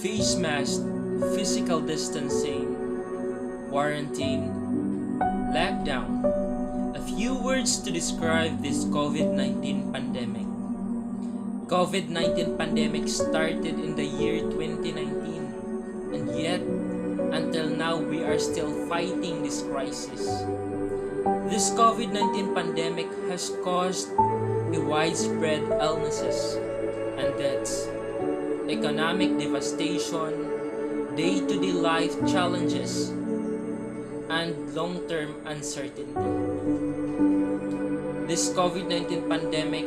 Face mask, physical distancing, quarantine, lockdown. A few words to describe this COVID-19 pandemic. COVID-19 pandemic started in the year 2019, and yet until now we are still fighting this crisis. This COVID-19 pandemic has caused a widespread illnesses and deaths, economic devastation, day-to-day life challenges, and long-term uncertainty. This COVID-19 pandemic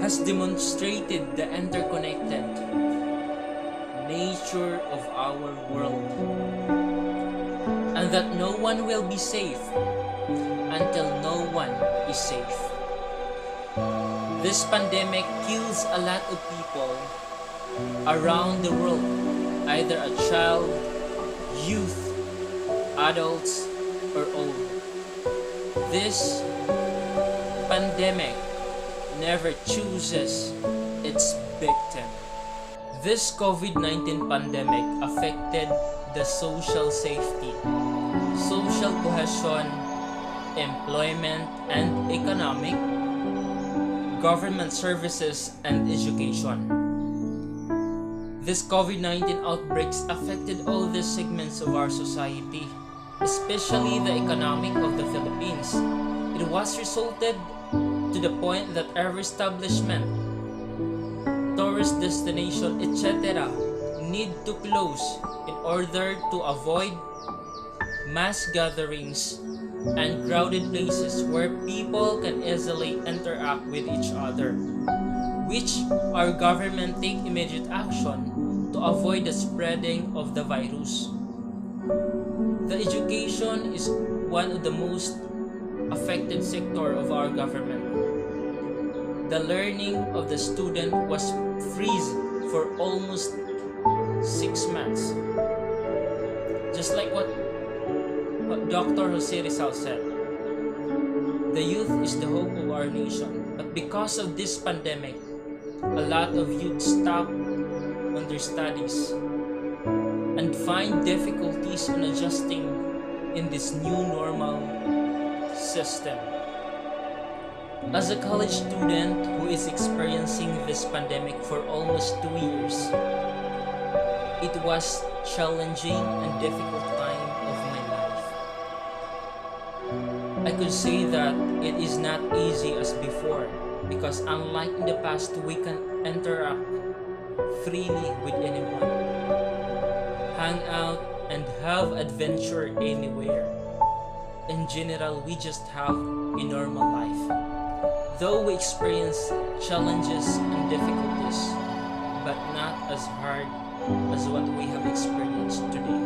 has demonstrated the interconnected nature of our world, and that no one will be safe until no one is safe. This pandemic kills a lot of people around the world, either a child, youth, adults, or old. This pandemic never chooses its victim. This COVID-19 pandemic affected the social safety, social cohesion, employment and economic, government services, and education. This COVID-19 outbreaks affected all the segments of our society, especially the economic of the Philippines. It was resulted to the point that every establishment, tourist destination, etc. need to close in order to avoid mass gatherings and crowded places where people can easily interact with each other, which our government take immediate action to avoid the spreading of the virus. The education is one of the most affected sector of our government. The learning of the student was freeze for almost 6 months. Just like what Dr. Jose Rizal said, the youth is the hope of our nation. But because of this pandemic, a lot of youth stop on their studies and find difficulties in adjusting in this new normal system. As a college student who is experiencing this pandemic for almost 2 years, it was challenging and difficult time of my life. I could say that it is not easy as before, because unlike in the past, we can interact freely with anyone, hang out and have adventure anywhere. In general, we just have a normal life. Though we experience challenges and difficulties, but not as hard as what we have experienced today.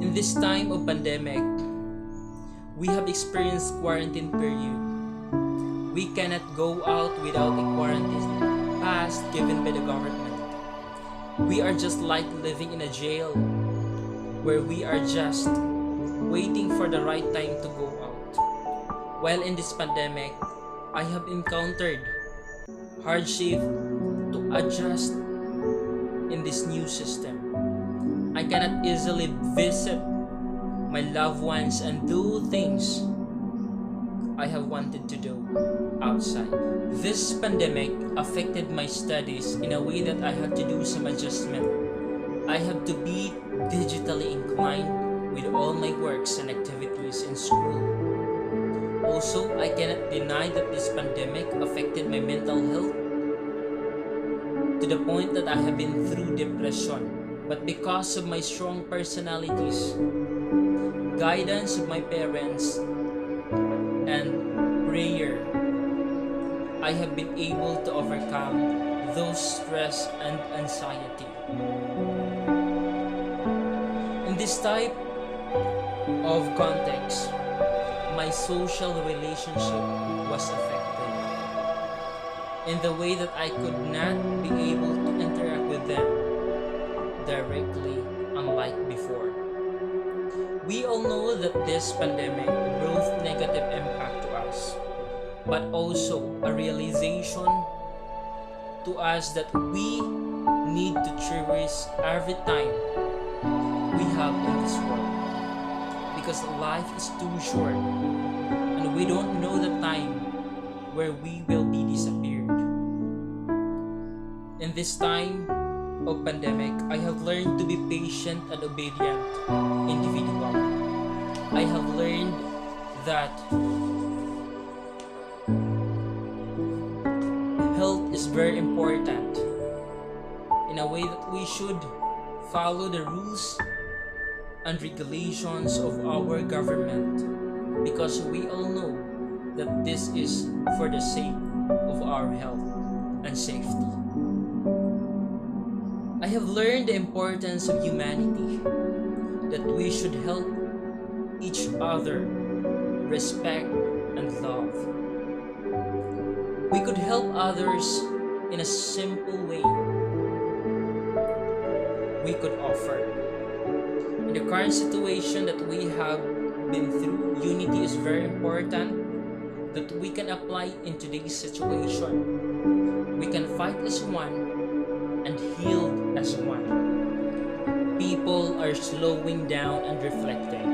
In this time of pandemic, we have experienced quarantine period. We cannot go out without a quarantine pass given by the government. We are just like living in a jail where we are just waiting for the right time to go out. While in this pandemic, I have encountered hardship to adjust in this new system. I cannot easily visit my loved ones and do things I have wanted to do outside. This pandemic affected my studies in a way that I had to do some adjustment. I have to be digitally inclined with all my works and activities in school. Also, I cannot deny that this pandemic affected my mental health to the point that I have been through depression. But because of my strong personalities, guidance of my parents, and prayer, I have been able to overcome those stress and anxiety. In this type of context, my social relationship was affected in the way that I could not be able to interact with them directly, unlike before. We all know that this pandemic brought negative impact to us, but also a realization to us that we need to cherish every time we have in this world, because life is too short and we don't know the time where we will be disappeared. In this time of pandemic, I have learned to be patient and obedient individual. I have learned that health is very important, in a way that we should follow the rules and regulations of our government, because we all know that this is for the sake of our health and safety. I have learned the importance of humanity, that we should help each other, respect and love. We could help others in a simple way we could offer. In the current situation that we have been through, unity is very important that we can apply in today's situation. We can fight as one and heal as one. People are slowing down and reflecting.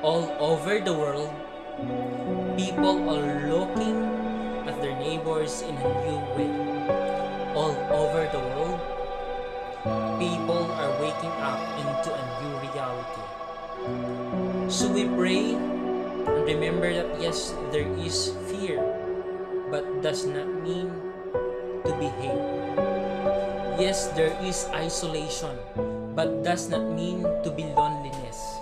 All over the world, people are looking at their neighbors in a new way. All over the world, people are waking up into a new reality. So we pray and remember that yes, there is fear, but does not mean to be hate. Yes, there is isolation, but does not mean to be loneliness.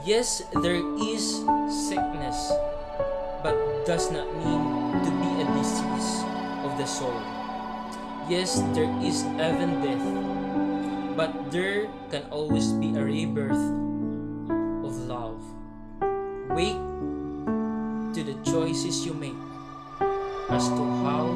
Yes, there is sickness, but does not mean to be a disease of the soul. Yes, there is even death, but there can always be a rebirth of love. Wake to the choices you make as to how